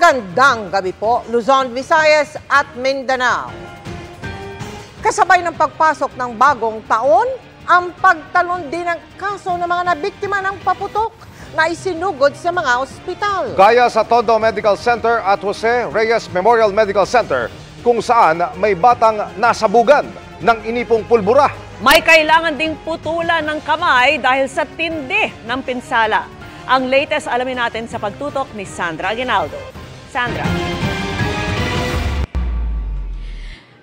Magandang gabi po, Luzon, Visayas at Mindanao. Kasabay ng pagpasok ng bagong taon, ang pagtalon din ng kaso ng mga nabiktima ng paputok na isinugod sa mga ospital. Gaya sa Tondo Medical Center at Jose Reyes Memorial Medical Center, kung saan may batang nasabugan ng inipong pulbura. May kailangan ding putulan ng kamay dahil sa tindi ng pinsala. Ang latest alamin natin sa pagtutok ni Sandra Aguinaldo. Sandra.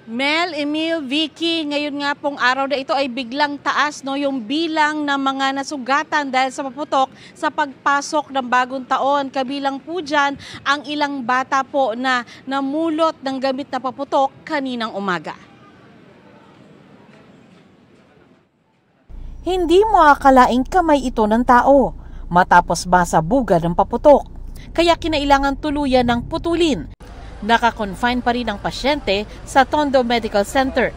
Mel, Emil, Vicky, ngayon nga pong araw na ito ay biglang taas yung bilang ng mga nasugatan dahil sa paputok sa pagpasok ng bagong taon. Kabilang po dyan ang ilang bata po na namulot ng gamit na paputok kaninang umaga. Hindi mo akalaing kamay ito ng tao matapos masabugan ng paputok. Kaya kinailangan tuluyan ng putulin. Naka-confine pa rin ang pasyente sa Tondo Medical Center.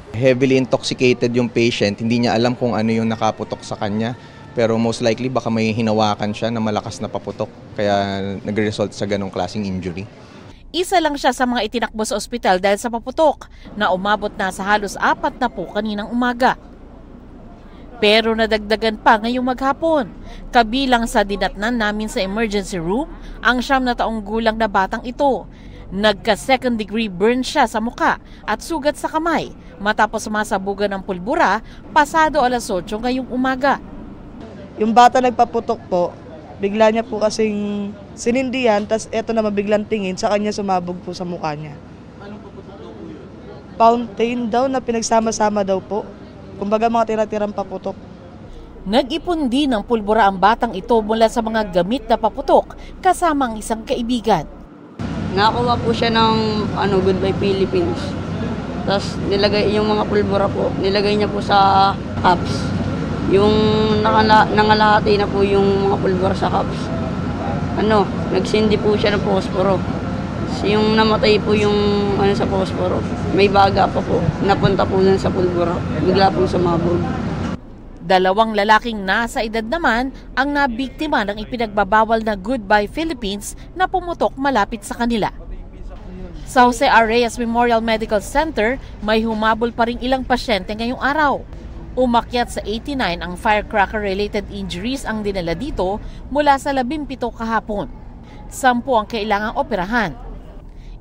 Heavily intoxicated yung patient, hindi niya alam kung ano yung nakaputok sa kanya. Pero most likely baka may hinawakan siya na malakas na paputok. Kaya nag-result sa ganong klaseng injury. Isa lang siya sa mga itinakbo sa ospital dahil sa paputok na umabot na sa halos 4 na po kaninang umaga. Pero nadagdagan pa ngayong maghapon. Kabilang sa dinatnan namin sa emergency room, ang 9 na taong gulang na batang ito. Nagka-second degree burn siya sa muka at sugat sa kamay matapos masabugan ng pulbura pasado alas 8 ngayong umaga. Yung bata nagpaputok po, bigla niya po kasing sinindihan, tas eto na mabiglang tingin, sa kanya sumabog po sa mukha niya. Anong paputok daw po yun? Fountain daw na pinagsama-sama daw po. Kumbaga mga tira-tirang paputok. Nag-ipon din ng pulbura ang batang ito mula sa mga gamit na paputok kasama ang isang kaibigan. Nakakuha po siya ng Goodbye Philippines. Tapos nilagay yung mga pulbura po, nilagay niya po sa cups. Yung nangalahati na po yung mga pulbura sa cups. Nagsindi po siya ng posporo. Yung namatay po yung sa posporo, may baga pa po, napunta po dun sa pulbura, bigla po sumabog. 2 lalaking nasa edad naman ang nabiktima ng ipinagbabawal na Goodbye Philippines na pumutok malapit sa kanila. Sa Jose Reyes Memorial Medical Center, may humabol pa ring ilang pasyente ngayong araw. Umakyat sa 89 ang firecracker-related injuries ang dinala dito mula sa 17 kahapon. 10 ang kailangang operahan.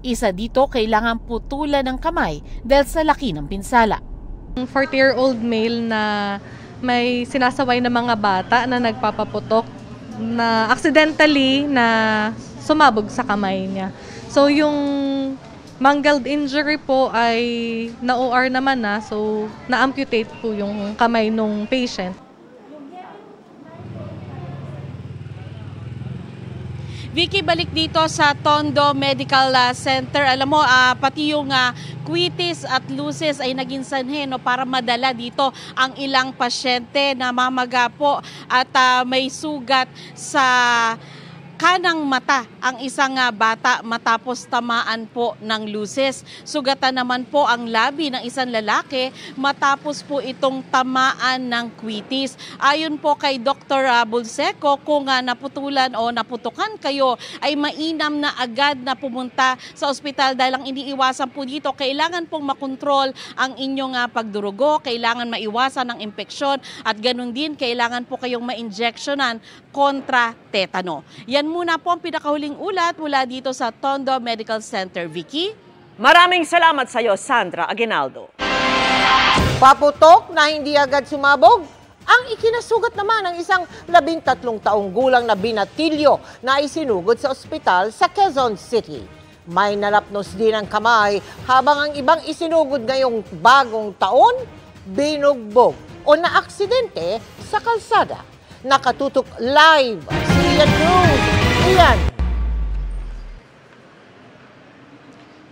Isa dito kailangan putulan ng kamay dahil sa laki ng pinsala. 40-year-old male na may sinasaway na mga bata na nagpapaputok na accidentally na sumabog sa kamay niya. So yung mangled injury po ay na-OR naman na, so na-amputate po yung kamay ng patient. Vicky, balik dito sa Tondo Medical Center. Alam mo, pati yung quitis at luces ay naging sanhe para madala dito ang ilang pasyente na mamaga po at may sugat sa kanang mata ang isang bata matapos tamaan po ng luces. Sugatan naman po ang labi ng isang lalaki matapos po itong tamaan ng quitis. Ayon po kay Dr. Bulseco, kung naputulan o naputukan kayo ay mainam na agad na pumunta sa ospital dahil ang iniiwasan po dito, kailangan pong makontrol ang inyong pagdurugo, kailangan maiwasan ang impeksyon at ganun din kailangan po kayong ma-injectionan kontra tetano. Yan muna po ang pinakahuling ulat mula dito sa Tondo Medical Center. Vicky? Maraming salamat sa iyo, Sandra Aguinaldo. Paputok na hindi agad sumabog ang ikinasugat naman ng isang 13 taong gulang na binatilyo na isinugod sa ospital sa Quezon City. May nalapnos din ang kamay habang ang ibang isinugod ngayong bagong taon, binugbog o naaksidente sa kalsada. Nakatutok live si Ian Cruz. Ian.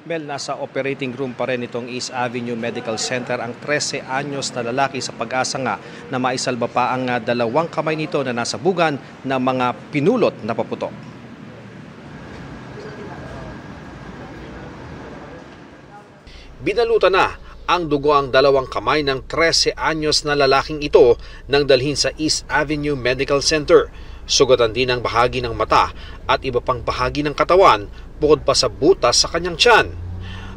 Mel, nasa operating room pa rin itong East Avenue Medical Center ang 13 anyos na lalaki sa pag-asa nga na maisalba pa ang 2 kamay nito na nasabugan ng mga pinulot na paputok. Binalutan na ang dugo ang 2 kamay ng 13 anyos na lalaking ito nang dalhin sa East Avenue Medical Center. Sugatan din ang bahagi ng mata at iba pang bahagi ng katawan bukod pa sa butas sa kanyang tiyan.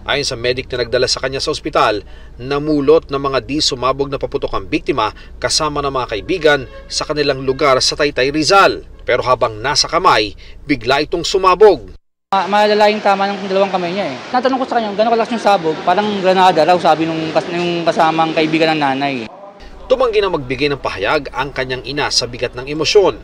Ayon sa medic na nagdala sa kanya sa ospital, namulot ng mga di sumabog na paputok ang biktima kasama ng mga kaibigan sa kanilang lugar sa Taytay, Rizal. Pero habang nasa kamay, bigla itong sumabog. Malala yung tama ng dalawang kamay niya eh. Natanong ko sa kanya, gano'ng kalakas yung sabog? Parang granada raw, sabi nung kasamang kaibigan ng nanay. Tumanggi na magbigay ng pahayag ang kanyang ina sa bigat ng emosyon.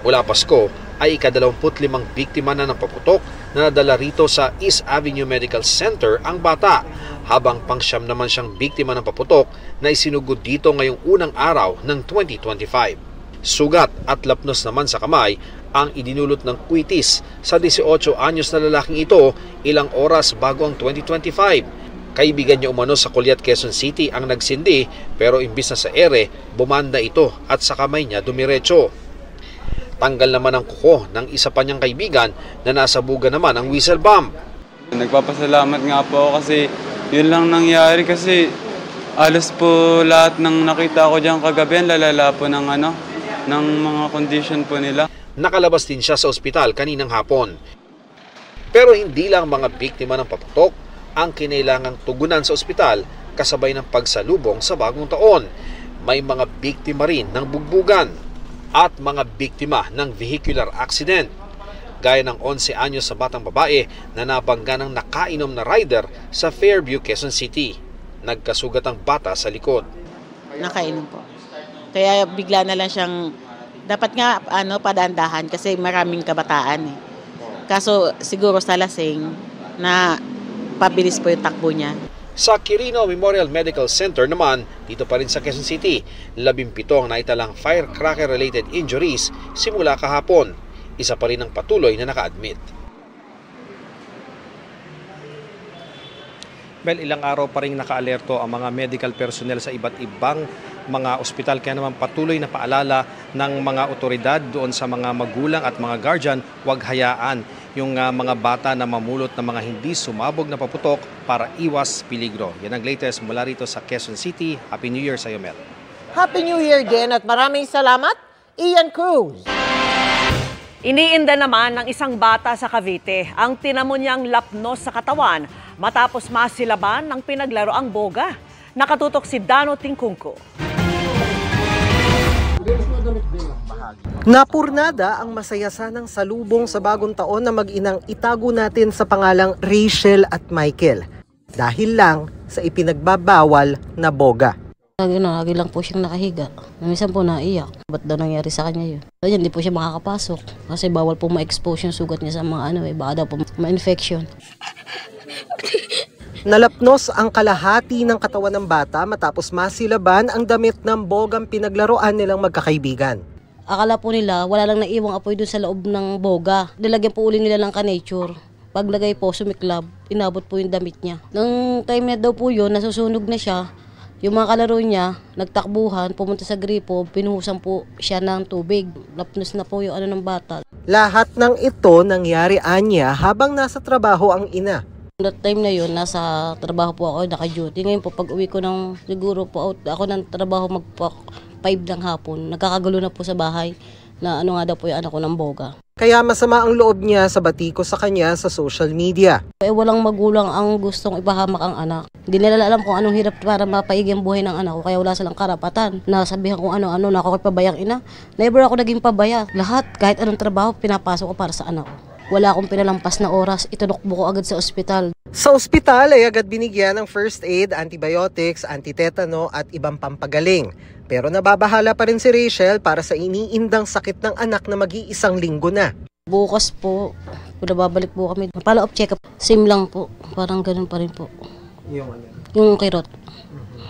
Mula Pasko ay ika-25 biktima na ng paputok na nadala rito sa East Avenue Medical Center ang bata, habang pang-siyam naman siyang biktima ng paputok na isinugod dito ngayong unang araw ng 2025. Sugat at lapnos naman sa kamay ang idinulot ng kwitis sa 18 anyos na lalaking ito ilang oras bago ang 2025. Kaibigan niya umano sa Colyat, Quezon City ang nagsindi, pero imbis na sa ere, bumanda ito at sa kamay niya dumiretso. Tanggal naman ang kuko ng isa pa niyang kaibigan na nasabugan naman ang whistle bomb. Nagpapasalamat nga po ako kasi yun lang nangyari kasi alas po lahat ng nakita ko diyan kagabi lalala po ng mga condition po nila. Nakalabas din siya sa ospital kaninang hapon. Pero hindi lang mga biktima ng paputok ang kinailangang tugunan sa ospital kasabay ng pagsalubong sa bagong taon. May mga biktima rin ng bugbugan at mga biktima ng vehicular accident, gaya ng 11 anyos sa batang babae na nabangga ng nakainom na rider sa Fairview, Quezon City. Nagkasugat ang bata sa likod. Nakainom po. Kaya bigla na lang siyang, dapat nga padandahan kasi maraming kabataan eh. Kaso siguro sa lasing na pabilis po yung takbo niya. Sa Quirino Memorial Medical Center naman, dito pa rin sa Quezon City, 17 ang naitalang firecracker-related injuries simula kahapon. Isa pa rin ang patuloy na naka-admit. Ilang araw pa rin naka-alerto ang mga medical personnel sa iba't ibang mga ospital. Kaya naman patuloy na paalala ng mga otoridad doon sa mga magulang at mga guardian, huwag hayaan yung mga bata na mamulot ng mga hindi sumabog na paputok para iwas peligro. Yan ang latest mula rito sa Quezon City. Happy New Year sa iyo, Mel. Happy New Year din at maraming salamat, Ian Cruz. Iniinda naman ng isang bata sa Cavite ang tinamo niyang lapnos sa katawan matapos masilaban ng pinaglaro ang boga. Nakatutok si Dano Tingkungko. Napurnada ang masayasanang salubong sa bagong taon na mag-inang itago natin sa pangalang Rachel at Michael dahil lang sa ipinagbabawal na boga. Lagi lang po siyang nakahiga. Minsan po naiyak. Ba't daw nangyari sa kanya yun? Hindi po siya makakapasok kasi bawal po ma-expose yung sugat niya sa mga baka daw po ma-infection. Nalapnos ang kalahati ng katawan ng bata matapos masilaban ang damit ng bogang pinaglaruan nilang magkakaibigan. Akala po nila wala lang naiwang apoy doon sa loob ng boga. Nilagyan po uli nila ng ka-nature. Paglagay po, sumiklab, inabot po yung damit niya. Nung time na daw po yun, nasusunog na siya. Yung mga kalaro niya, nagtakbuhan, pumunta sa gripo, pinuhusan po siya ng tubig. Lapnos na po yung ng bata. Lahat ng ito nangyari anya habang nasa trabaho ang ina. That time na yun, nasa trabaho po ako, naka-duty. Ngayon po, pag uwi ko siguro po ako ng trabaho 5 ng hapon, nagkakagulo na po sa bahay na nga daw po yung anak ko ng boga. Kaya masama ang loob niya sa batiko sa kanya sa social media. Walang magulang ang gustong ipahamak ang anak. Hindi nila alam kung anong hirap para mapaigi ang buhay ng anak ko, kaya wala silang karapatan. Nasabihan kung ano-ano na ako kay pabayang ina. Never ako naging pabaya. Lahat, kahit anong trabaho, pinapasok ko para sa anak ko. Wala akong pinalampas na oras, itunokbo ko agad sa ospital. Sa ospital ay agad binigyan ng first aid, antibiotics, antitetano at ibang pampagaling. Pero nababahala pa rin si Rachel para sa iniindang sakit ng anak na mag-iisang linggo na. Bukas po, babalik po kami. Follow-up check-up, same lang po. Parang ganun pa rin po. Yung kirot.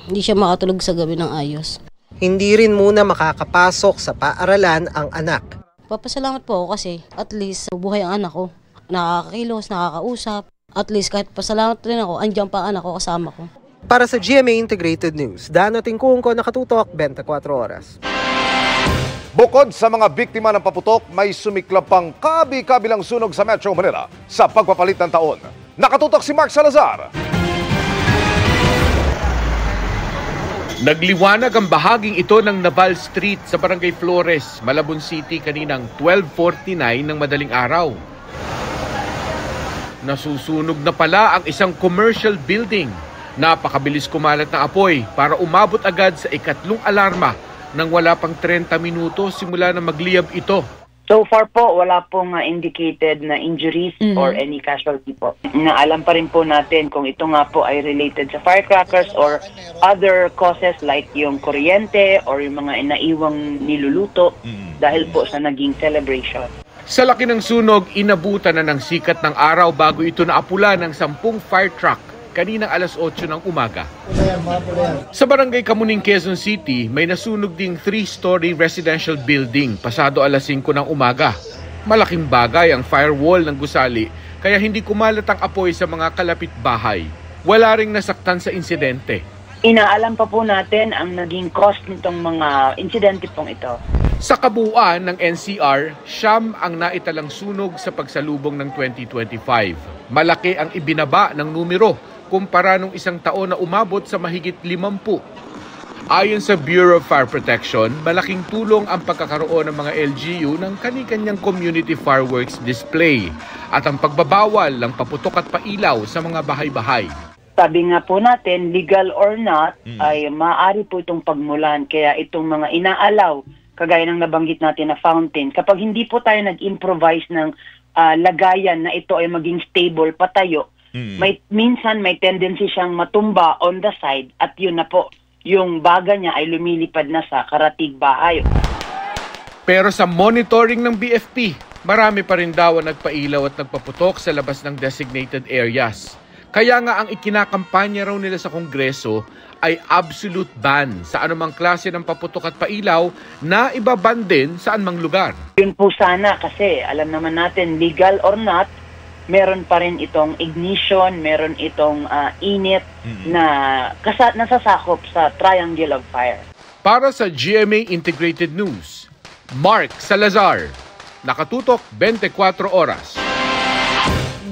Hindi siya makatulog sa gabi ng ayos. Hindi rin muna makakapasok sa paaralan ang anak. Papasalamat po ako kasi at least buhay ang anak ko. Nakakakilos, nakakausap. At least kahit pasalamat rin ako, andyan pa ang anak ko kasama ko. Para sa GMA Integrated News, Dano Tingkungko, nakatutok 24 oras. Bukod sa mga biktima ng paputok, may sumiklab pang kabi-kabilang sunog sa Metro Manila sa pagpapalit ng taon. Nakatutok si Mark Salazar. Nagliwanag ang bahaging ito ng Naval Street sa Barangay Flores, Malabon City kaninang 12:49 ng madaling araw. Nasusunog na pala ang isang commercial building. Napakabilis kumalat na apoy para umabot agad sa ikatlong alarma nang wala pang 30 minuto simula na magliyab ito. So far po, wala pong indicated na injuries or any casualty po. Naalam pa rin po natin kung ito nga po ay related sa firecrackers or other causes like yung kuryente or yung mga naiwang niluluto dahil po sa naging celebration. Sa laki ng sunog, inabutan na ng sikat ng araw bago ito naapula ng 10 fire truck kaninang alas 8 ng umaga. Sa Barangay Kamuning, Quezon City, may nasunog ding 3-story residential building pasado alas 5 ng umaga. Malaking bagay ang firewall ng gusali kaya hindi kumalat ang apoy sa mga kalapit bahay. Wala ring nasaktan sa insidente. Inaalam pa po natin ang naging cost nitong mga insidente pong ito. Sa kabuuan ng NCR, 9 ang naitalang sunog sa pagsalubong ng 2025. Malaki ang ibinaba ng numero kumpara nung isang taon na umabot sa mahigit 50. Ayon sa Bureau of Fire Protection, malaking tulong ang pagkakaroon ng mga LGU ng kani-kanyang community fireworks display at ang pagbabawal ng paputok at pailaw sa mga bahay-bahay. Sabi nga po natin, legal or not, ay maaari po itong pagmulan. Kaya itong mga inaalaw, kagaya ng nabanggit natin na fountain, kapag hindi po tayo nag-improvise ng lagayan na ito ay maging stable, patayo, minsan may tendency siyang matumba on the side at yun na po, yung baga niya ay lumilipad na sa karatig bahay. Pero sa monitoring ng BFP, marami pa rin daw ang nagpailaw at nagpaputok sa labas ng designated areas. Kaya nga ang ikinakampanya raw nila sa Kongreso ay absolute ban sa anumang klase ng paputok at pailaw na ibaban din sa anumang lugar. Yun po sana kasi alam naman natin legal or not, meron pa rin itong ignition, meron itong init na nasasakop sa triangle of fire. Para sa GMA Integrated News, Mark Salazar, nakatutok 24 oras.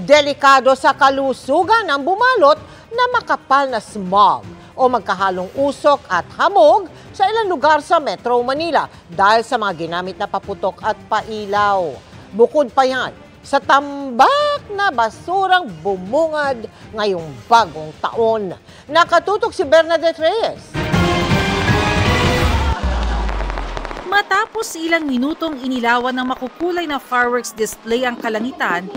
Delikado sa kalusugan ang bumalot na makapal na smog o magkahalong usok at hamog sa ilang lugar sa Metro Manila dahil sa mga ginamit na paputok at pailaw. Bukod pa yan, sa tambak na basurang bumungad ngayong bagong taon. Nakatutok si Bernadette Reyes. Matapos ilang minutong inilawan ng makukulay na fireworks display ang kalangitan,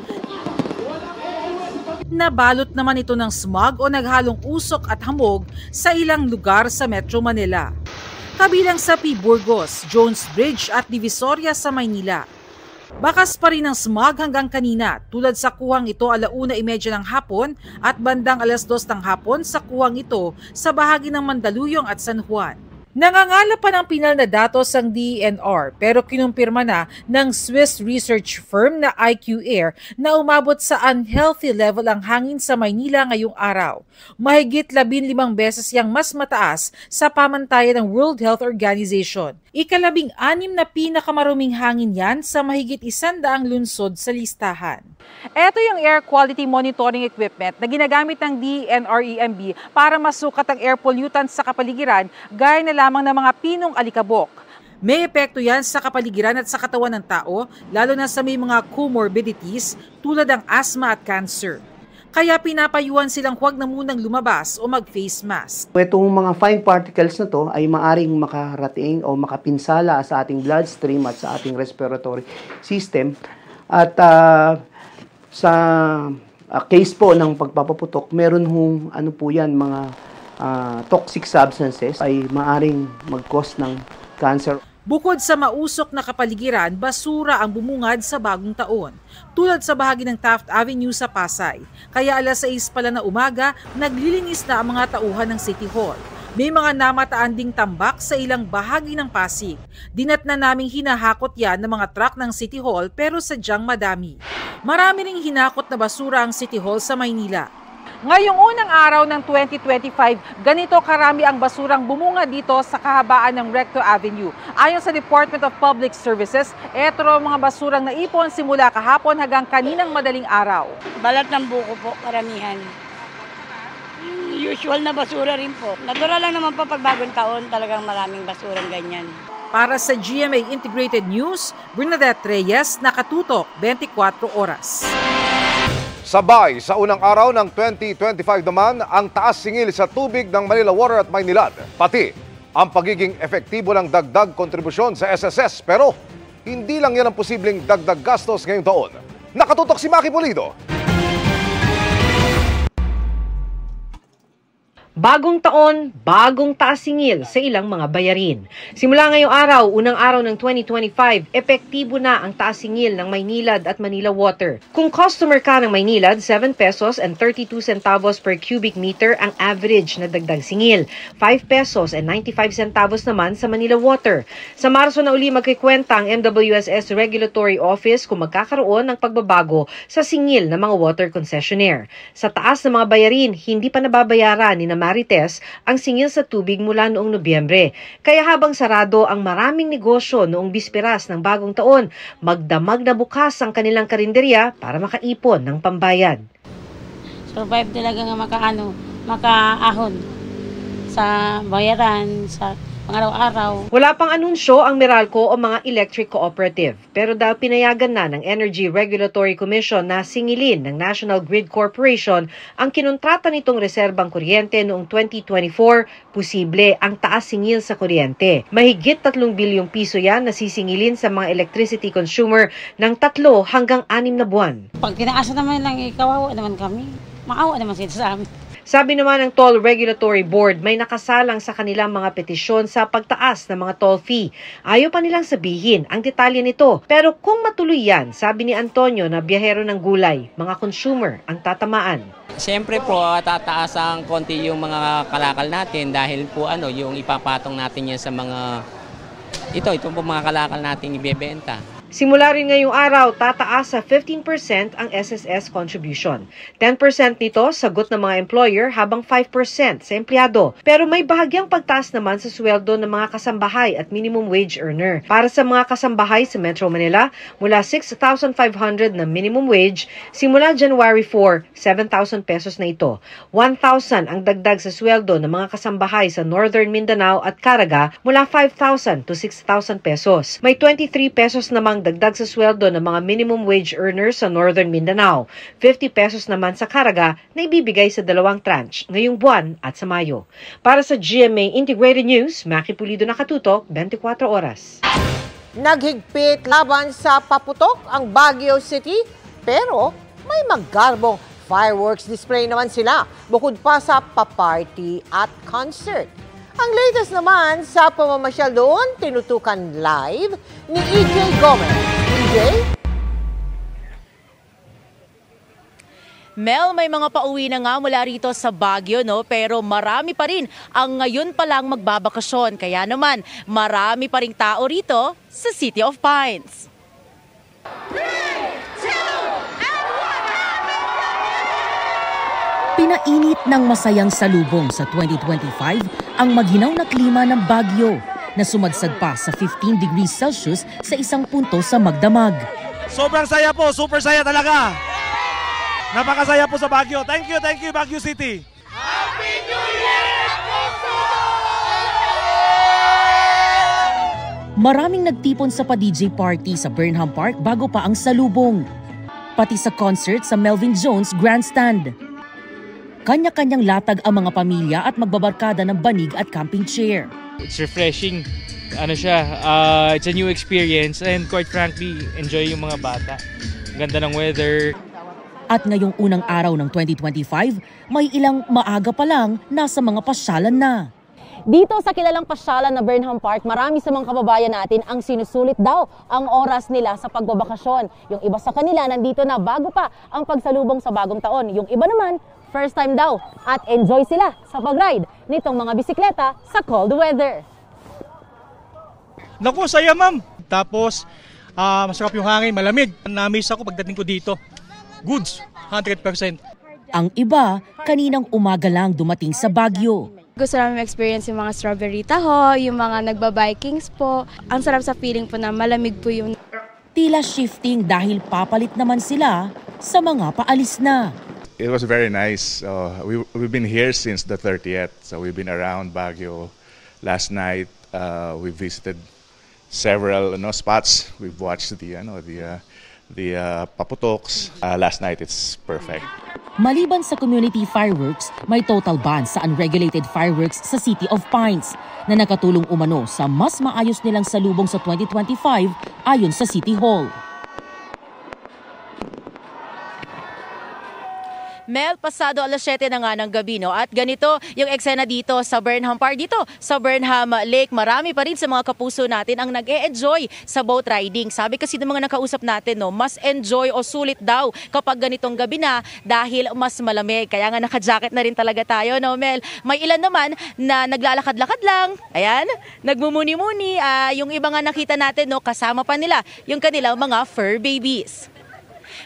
nabalot naman ito ng smog o naghalong usok at hamog sa ilang lugar sa Metro Manila. Kabilang sa P. Burgos, Jones Bridge at Divisoria sa Maynila. Bakas pa rin ang smog hanggang kanina tulad sa kuwang ito 1:30 ng hapon at bandang 2:00 ng hapon sa kuwang ito sa bahagi ng Mandaluyong at San Juan. Nangangala pa ng pinal na datos ang DENR pero kinumpirma na ng Swiss research firm na IQ Air na umabot sa unhealthy level ang hangin sa Maynila ngayong araw. Mahigit 15 beses yang mas mataas sa pamantayan ng World Health Organization. Ika-16 na pinakamaruming hangin yan sa mahigit 100 lungsod sa listahan. Ito yung air quality monitoring equipment na ginagamit ng DENR-EMB para masukat ang air pollutants sa kapaligiran gaya na lamang ng mga pinong alikabok. May epekto yan sa kapaligiran at sa katawan ng tao, lalo na sa may mga comorbidities tulad ng asthma at cancer. Kaya pinapayuhan silang huwag na munang lumabas o mag-face mask. Itong mga fine particles na to ay maaring makarating o makapinsala sa ating bloodstream at sa ating respiratory system. At sa case po ng pagpapaputok, meron hong mga toxic substances ay maaring mag-cause ng cancer. Bukod sa mausok na kapaligiran, basura ang bumungad sa bagong taon. Tulad sa bahagi ng Taft Avenue sa Pasay. Kaya 6:00 pala na umaga, naglilinis na ang mga tauhan ng City Hall. May mga namataan ding tambak sa ilang bahagi ng Pasig. Dinat na naming hinahakot yan ng mga truck ng City Hall pero sadyang madami. Marami ring hinakot na basura ang City Hall sa Maynila. Ngayong unang araw ng 2025, ganito karami ang basurang bumunga dito sa kahabaan ng Recto Avenue. Ayon sa Department of Public Services, ito raw mga basurang naipon simula kahapon hanggang kaninang madaling araw. Balat ng buko po, karamihan. Usual na basura rin po. Natural lang naman po pag bagong taon, talagang maraming basurang ganyan. Para sa GMA Integrated News, Bernadette Reyes, nakatutok 24 oras. Sabay sa unang araw ng 2025 naman ang taas singil sa tubig ng Manila Water at Maynilad. Pati ang pagiging epektibo ng dagdag kontribusyon sa SSS. Pero hindi lang yan ang posibleng dagdag gastos ngayong taon. Nakatutok si Maki Pulido. Bagong taon, bagong taas singil sa ilang mga bayarin. Simula ngayong araw, unang araw ng 2025, epektibo na ang taas singil ng Maynilad at Manila Water. Kung customer ka ng Maynilad, 7 pesos and 32 centavos per cubic meter ang average na dagdag singil. 5 pesos and 95 centavos naman sa Manila Water. Sa Marso na uli magkikwenta ang MWSS Regulatory Office kung magkakaroon ng pagbabago sa singil ng mga water concessionaire. Sa taas ng mga bayarin, hindi pa nababayaran ni Marites ang singil sa tubig mula noong Nobyembre. Kaya habang sarado ang maraming negosyo noong bisperas ng bagong taon, magdamag na bukas ang kanilang karinderya para makaipon ng pambayad. Survive talaga nga makaahon sa bayaran, sa pang-araw-araw. Wala pang anunsyo ang Meralco o mga electric cooperative. Pero dahil pinayagan na ng Energy Regulatory Commission na singilin ng National Grid Corporation ang kinontrata nitong reserbang kuryente noong 2024, posible ang taas singil sa kuryente. Mahigit 3 bilyong piso yan na sisingilin sa mga electricity consumer ng 3 hanggang 6 na buwan. Pag tinaasa naman lang, kawawa naman kami. Maawa naman sila sa amin. Sabi naman ng Toll Regulatory Board, may nakasalang sa kanilang mga petisyon sa pagtaas ng mga toll fee. Ayaw pa nilang sabihin ang detalye nito. Pero kung matuloy yan, sabi ni Antonio na biyahero ng gulay, mga consumer ang tatamaan. Siyempre po, tataas ang konti yung mga kalakal natin dahil po yung ipapatong natin yan sa mga, ito po mga kalakal natin ibebenta. Simula rin ngayong araw, tataas sa 15% ang SSS contribution. 10% nito sagot ng mga employer habang 5% sa empleyado. Pero may bahagyang pagtaas naman sa sweldo ng mga kasambahay at minimum wage earner. Para sa mga kasambahay sa Metro Manila, mula 6,500 na minimum wage, simula January 4, 7,000 pesos na ito. 1,000 ang dagdag sa sweldo ng mga kasambahay sa Northern Mindanao at Caraga mula 5,000 to 6,000 pesos. May 23 pesos namang dagdag sa sweldo ng mga minimum wage earners sa Northern Mindanao. 50 pesos naman sa Caraga na ibibigay sa 2 tranche ngayong buwan at sa Mayo. Para sa GMA Integrated News, Maki Pulido, nakatutok 24 oras. Naghigpit laban sa paputok ang Baguio City, pero may maggarbong fireworks display naman sila bukod pa sa pa-party at concert. Ang latest naman sa pamamasyal doon, tinutukan live ni EJ Gomez. EJ? Mel, may mga pauwi na nga mula rito sa Baguio, no? Pero marami pa rin ang ngayon pa lang magbabakasyon. Kaya naman, marami pa ring tao rito sa City of Pines. Pinainit ng masayang salubong sa 2025 ang maghinaw na klima ng Baguio na sumadsad pa sa 15 degrees Celsius sa isang punto sa Magdamag. Sobrang saya po, super saya talaga. Napakasaya po sa Baguio. Thank you Baguio City. Happy New Year! Maraming nagtipon sa pa-DJ party sa Burnham Park bago pa ang salubong. Pati sa concert sa Melvin Jones Grandstand. Kanya-kanyang latag ang mga pamilya at magbabarkada ng banig at camping chair. It's refreshing. It's a new experience and quite frankly, enjoy yung mga bata. Ganda ng weather. At ngayong unang araw ng 2025, may ilang maaga pa lang nasa mga pasyalan na. Dito sa kilalang pasyalan na Burnham Park, marami sa mga kababayan natin ang sinusulit daw ang oras nila sa pagbabakasyon. Yung iba sa kanila nandito na bago pa ang pagsalubong sa bagong taon. Yung iba naman, first time daw at enjoy sila sa pag-ride nitong mga bisikleta sa cold weather. Naku, saya ma'am. Tapos, masarap yung hangin, malamig. Na-miss ako pagdating ko dito. Goods, 100%. Ang iba, kaninang umaga lang dumating sa Baguio. Gusto namin experience yung mga strawberry taho, yung mga nagba-bikings po. Ang sarap sa feeling po na malamig po yung... Tila shifting dahil papalit naman sila sa mga paalis na. It was very nice. We've been here since the 30th, so we've been around Baguio. Last night, we visited several spots. We've watched the paputoks. Last night, it's perfect. Maliban sa community fireworks, may total ban sa unregulated fireworks sa City of Pines na nakatulong umano sa mas maayos nilang salubong sa 2025 ayon sa City Hall. Mel, pasado alas 7 na nga ng gabi, no? At ganito yung eksena dito sa Burnham Park. Dito sa Burnham Lake, marami pa rin sa mga kapuso natin ang nag-e-enjoy sa boat riding. Sabi kasi ng mga nakausap natin, no, mas enjoy o sulit daw kapag ganitong gabi na dahil mas malamig. Kaya nga naka-jacket na rin talaga tayo, no, Mel? May ilan naman na naglalakad-lakad lang. Ayan, nagmumuni-muni. Yung iba nga nakita natin, no, kasama pa nila yung kanilang mga fur babies.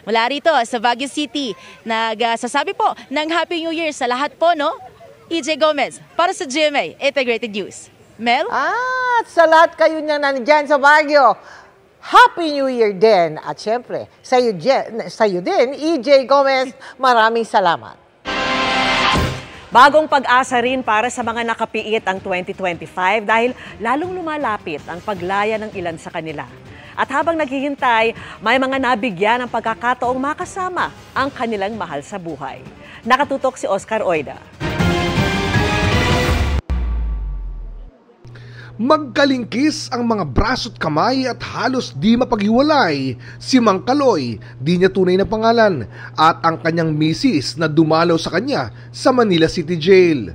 Mula rito sa Baguio City, nagsasabi po ng Happy New Year sa lahat po, no? EJ Gomez, para sa GMA Integrated News. Mel? At sa lahat kayo na nandyan sa Baguio, Happy New Year din. At syempre, sa'yo din, EJ Gomez, maraming salamat. Bagong pag-asa rin para sa mga nakapiit ang 2025 dahil lalong lumalapit ang paglaya ng ilan sa kanila. At habang naghihintay, may mga nabigyan ng pagkakataong makasama ang kanilang mahal sa buhay. Nakatutok si Oscar Oida. Magkalingkis ang mga braso't kamay at halos di mapaghiwalay si Mang Kaloy, di niya tunay na pangalan, at ang kanyang misis na dumalaw sa kanya sa Manila City Jail.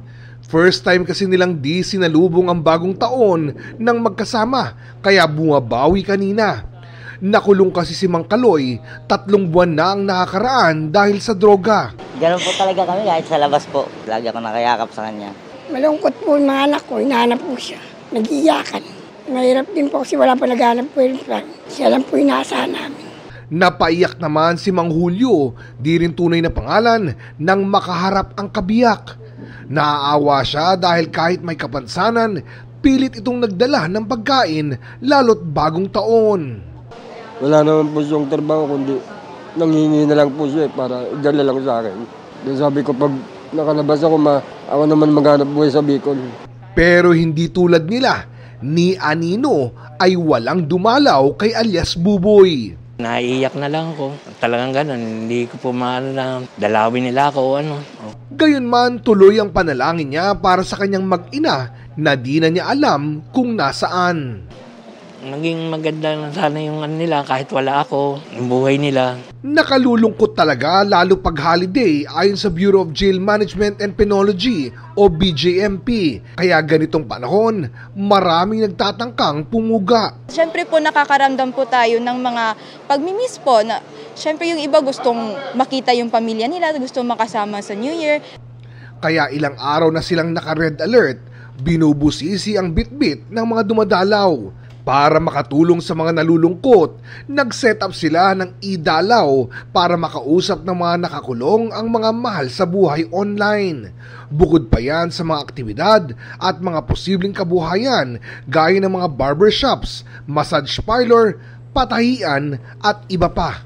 First time kasi nilang di sinalubong ang bagong taon ng magkasama, kaya bumabawi kanina. Nakulong kasi si Mang Kaloy, 3 buwan na ang nakakaraan dahil sa droga. Ganun po talaga kami kahit sa labas po. Lagi ako nakayakap sa kanya. Malungkot po yung mga anak ko, hinahanap po siya. Nag-iiyakan. Mahirap din po kasi wala pa naghanap po yung plan. Siya lang po yung naasahan namin. Napaiyak naman si Mang Julio, di rin tunay na pangalan, nang makaharap ang kabiyak. Naaawa siya dahil kahit may kapansanan, pilit itong nagdala ng pagkain lalo't bagong taon. Wala naman po siyang trabaho kundi nanghihingi na lang po siya para idala lang sa akin. Then sabi ko pag nakalabas ako, ako naman maghanap buhay sa Bicol. Pero hindi tulad nila, ni Anino ay walang dumalaw kay alias Buboy. Naiiyak na lang ako. Talagang ganun, hindi ko po maano na dalawin nila ako o ano. Gayunman, tuloy ang panalangin niya para sa kanyang mag-ina na di na niya alam kung nasaan. Naging maganda na sana yung ano nila kahit wala ako, yung buhay nila. Nakalulungkot talaga lalo pag holiday ayon sa Bureau of Jail Management and Penology o BJMP. Kaya ganitong panahon, maraming nagtatangkang pumuga. Siyempre po nakakaramdam po tayo ng mga pagmimiss po na siyempre yung iba gustong makita yung pamilya nila, gustong makasama sa New Year. Kaya ilang araw na silang naka-red alert, binubusisi ang bitbit ng mga dumadalaw. Para makatulong sa mga nalulungkot, nag-set up sila ng idalaw para makausap ng mga nakakulong ang mga mahal sa buhay online. Bukod pa yan sa mga aktibidad at mga posibleng kabuhayan gaya ng mga barbershops, massage parlor, patahian at iba pa.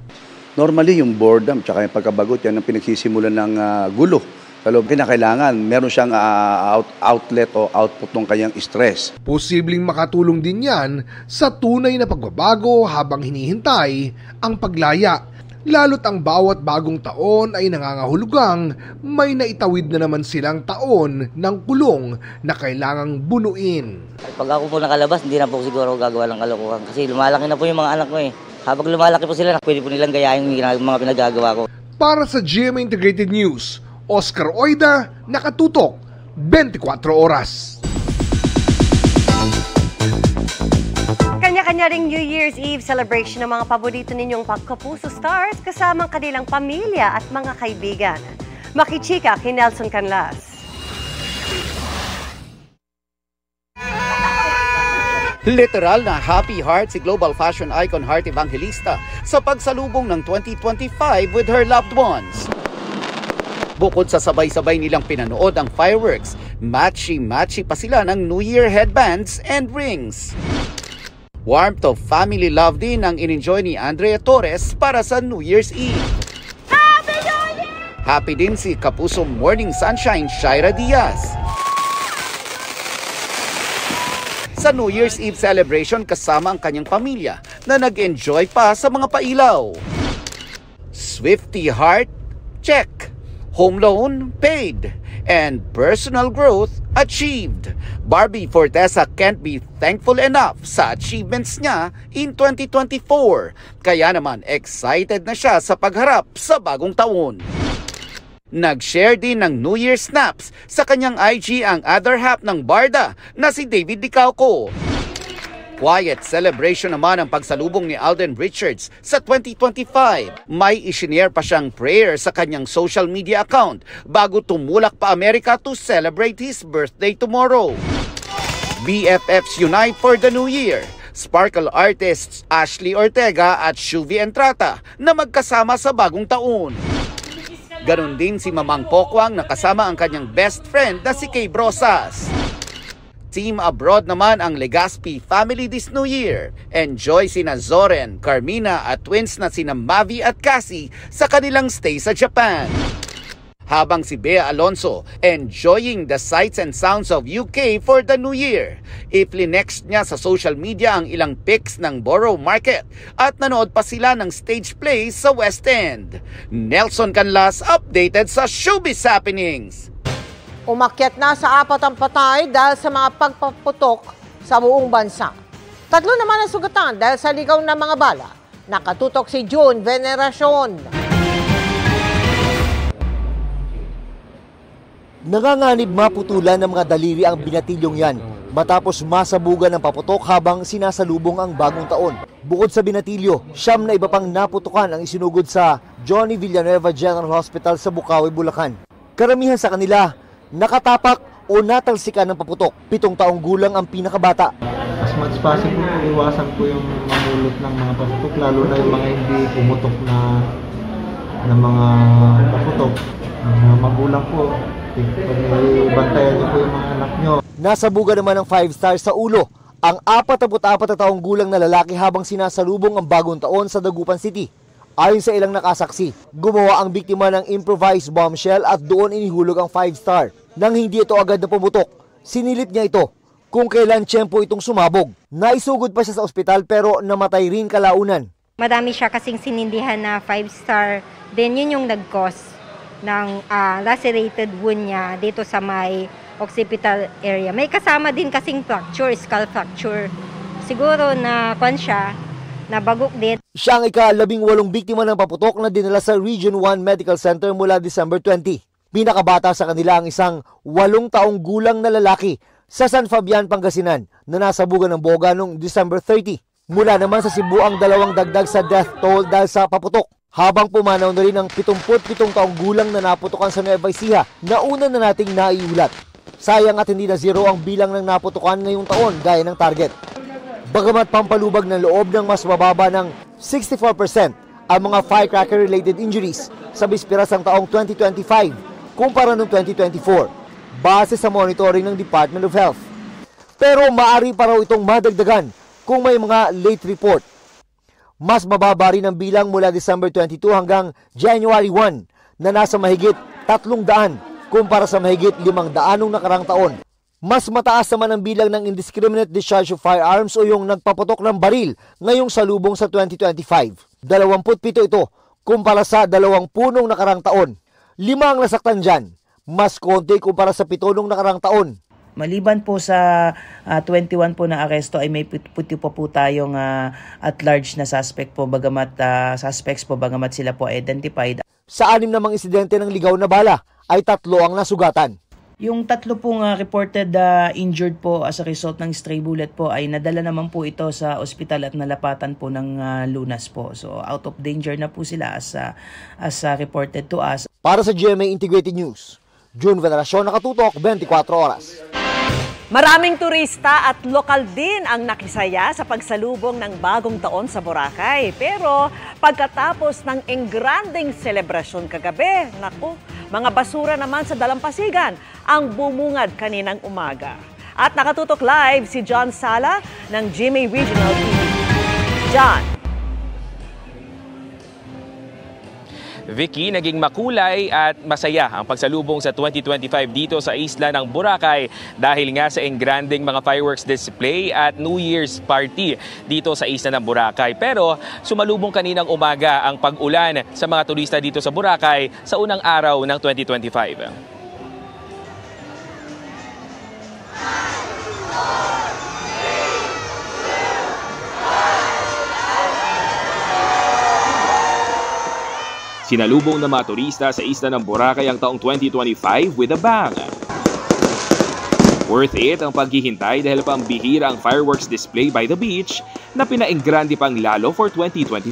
Normally yung boredom tsaka yung pagkabagot yan ang pinagsisimulan ng gulo. Kinakailangan meron siyang outlet o output ng kanyang stress. Posibleng makatulong din yan sa tunay na pagbabago habang hinihintay ang paglaya. Lalo't ang bawat bagong taon ay nangangahulugang may naitawid na naman silang taon ng kulong na kailangang bunuin. Pag ako po nakalabas, hindi na po siguro gagawa ng kalokohan kasi lumalaki na po yung mga anak ko eh. Habang lumalaki po sila, pwede po nilang gayahin yung mga pinagagawa ko. Para sa GMA Integrated News, Oscar Oida, nakatutok, 24 oras. Kanya-kanya ring New Year's Eve celebration ng mga paborito ninyong pagkapuso stars kasama ang kanilang pamilya at mga kaibigan. Makichika kay Nelson Canlas. Literal na happy heart si global fashion icon Heart Evangelista sa pagsalubong ng 2025 with her loved ones. Bukod sa sabay-sabay nilang pinanood ang fireworks, matchy-matchy pa sila ng New Year headbands and rings. Warmth of family love din ang in-enjoy ni Andrea Torres para sa New Year's Eve. Happy New Year! Happy din si Kapuso Morning Sunshine Shaira Diaz. Sa New Year's Eve celebration kasama ang kanyang pamilya na nag-enjoy pa sa mga pailaw. Swifty Heart, check. Home loan, paid. And personal growth, achieved. Barbie Fortesa can't be thankful enough sa achievements niya in 2024. Kaya naman excited na siya sa pagharap sa bagong taon. Nag-share din ng New Year snaps sa kanyang IG ang other half ng Barda na si David Dicauco. Quiet celebration naman ang pagsalubong ni Alden Richards sa 2025. May isinare pa siyang prayer sa kanyang social media account bago tumulak pa Amerika to celebrate his birthday tomorrow. BFFs unite for the new year. Sparkle artists Ashley Ortega at Shuvi Entrata na magkasama sa bagong taon. Ganon din si Mamang Pokwang na kasama ang kanyang best friend na si Kay Brosas. Team abroad naman ang Legaspi family this New Year. Enjoy sina Zoren, Carmina at twins na sina Mavi at Cassie sa kanilang stay sa Japan. Habang si Bea Alonso enjoying the sights and sounds of UK for the New Year. I-flinex niya sa social media ang ilang pics ng Borough Market at nanood pa sila ng stage play sa West End. Nelson Canlas updated sa Showbiz Happenings. Umakyat na sa 4 ang patay dahil sa mga pagpaputok sa buong bansa. 3 naman ang sugatan dahil sa ligaw ng mga bala. Nakatutok si June Veneracion. Nanganganib maputulan ng mga daliri ang binatilyong yan matapos masabugan ng paputok habang sinasalubong ang bagong taon. Bukod sa binatilyo, 9 na iba pang naputukan ang isinugod sa Johnny Villanueva General Hospital sa Bukawi, Bulacan. Karamihan sa kanila, nakatapak o natalsikan ng paputok. 7 taong gulang ang pinakabata. As much possible, iwasan po yung mamulot ng mga paputok, lalo na yung mga hindi pumutok na mga paputok. Ang mga magulang po, bantayan niyo po yung mga anak niyo. Nasabugan naman ng 5 stars sa ulo ang 44 na taong gulang na lalaki habang sinasalubong ang bagong taon sa Dagupan City. Ayon sa ilang nakasaksi, gumawa ang biktima ng improvised bombshell at doon inihulog ang 5 star. Nang hindi ito agad na pumutok, sinilip niya ito kung kailan tiyempo itong sumabog. Naisugod pa siya sa ospital pero namatay rin kalaunan. Madami siya kasing sinindihan na 5 star, then yun yung nag-cause ng lacerated wound niya dito sa may occipital area. May kasama din kasing fracture, skull fracture. Siguro na siya, nabagok din. Siya ang ika-18 biktima ng paputok na dinala sa Region 1 Medical Center mula December 20. Pinakabata sa kanila ang isang 8 taong gulang na lalaki sa San Fabian, Pangasinan na nasabugan ng boga noong December 30. Mula naman sa Cebu ang 2 dagdag sa death toll dahil sa paputok. Habang pumanaw na rin ang 77 taong gulang na naputukan sa Nueva Ecija na una na nating naiulat. Sayang at hindi na zero ang bilang ng naputukan ngayong taon gaya ng target. Bagamat pampalubag ng loob ng mas mababa ng 64% ang mga firecracker-related injuries sa bisperas ng taong 2025 kumpara noong 2024 base sa monitoring ng Department of Health. Pero maaari pa raw itong madagdagan kung may mga late report. Mas mababa rin ang bilang mula December 22 hanggang January 1 na nasa mahigit 300 kumpara sa mahigit 500 nung nakarang taon. Mas mataas naman ang bilang ng indiscriminate discharge of firearms o yung nagpaputok ng baril ngayong salubong sa 2025. 27 ito kumpara sa 20 nung nakarang taon. 5 ang nasaktan dyan, mas konti kumpara sa 7 nung nakarang taon. Maliban po sa 21 po na aresto ay may puti po tayong at large na suspect po bagamat suspects po bagamat sila po identified. Sa 6 namang insidente ng ligaw na bala ay 3 ang nasugatan. Yung 3 pong reported injured po as a result ng stray bullet po ay nadala naman po ito sa ospital at nalapatan po ng lunas po. So out of danger na po sila as reported to us. Para sa GMA Integrated News, June Veneracion, nakatutok 24 oras. Maraming turista at lokal din ang nakisaya sa pagsalubong ng bagong taon sa Boracay. Pero pagkatapos ng engranding selebrasyon kagabi, naku, mga basura naman sa dalampasigan ang bumungad kaninang umaga. At nakatutok live si John Sala ng GMA Regional TV. John. Vicky, naging makulay at masaya ang pagsalubong sa 2025 dito sa isla ng Boracay dahil nga sa engranding mga fireworks display at New Year's party dito sa isla ng Boracay. Pero sumalubong kaninang umaga ang pag-ulan sa mga turista dito sa Boracay sa unang araw ng 2025. Sinalubong ng mga turista sa isla ng Boracay ang taong 2025 with a bang. Worth it ang paghihintay dahil pambihira ang fireworks display by the beach na pinaenggrande pang lalo for 2025.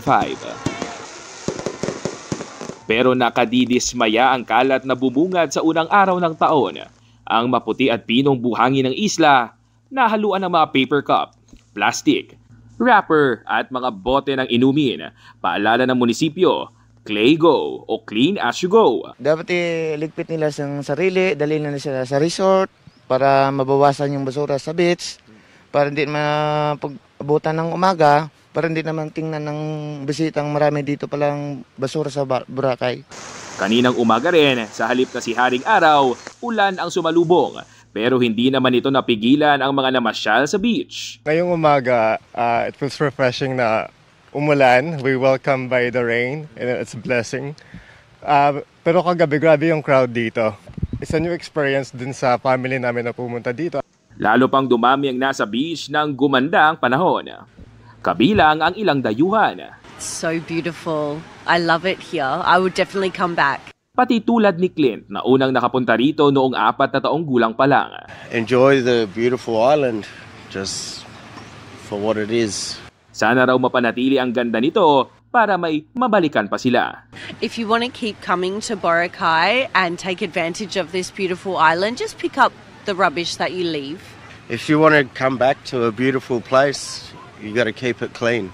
Pero nakadidismaya ang kalat na bubungad sa unang araw ng taon. Ang maputi at pinong buhangin ng isla, nahaluan ng mga paper cup, plastic, wrapper at mga bote ng inumin. Paalala ng munisipyo, Clay Go o Clean As You Go. Dapat iligpit nila sa sarili, dalhin na sila sa resort para mabawasan yung basura sa beach, para hindi mapag-abutan ng umaga, para hindi naman tingnan ng bisitang marami dito palang basura sa Boracay. Kaninang umaga rin, sa halip na si Haring Araw, ulan ang sumalubong. Pero hindi naman ito napigilan ang mga namasyal sa beach. Ngayong umaga, it feels refreshing na umulan. We welcome by the rain and it's a blessing. Pero kagabi, grabe yung crowd dito. It's a new experience din sa family namin na pumunta dito. Lalo pang dumami ang nasa beach nang gumanda ang panahon. Kabilang ang ilang dayuhan. So beautiful. I love it here. I would definitely come back. Pati tulad ni Clint na unang nakapunta rito noong 4 na taong gulang pa lang. Enjoy the beautiful island just for what it is. Sana raw mapanatili ang ganda nito para may mabalikan pa sila. If you want to keep coming to Boracay and take advantage of this beautiful island, just pick up the rubbish that you leave. If you want to come back to a beautiful place, you got to keep it clean.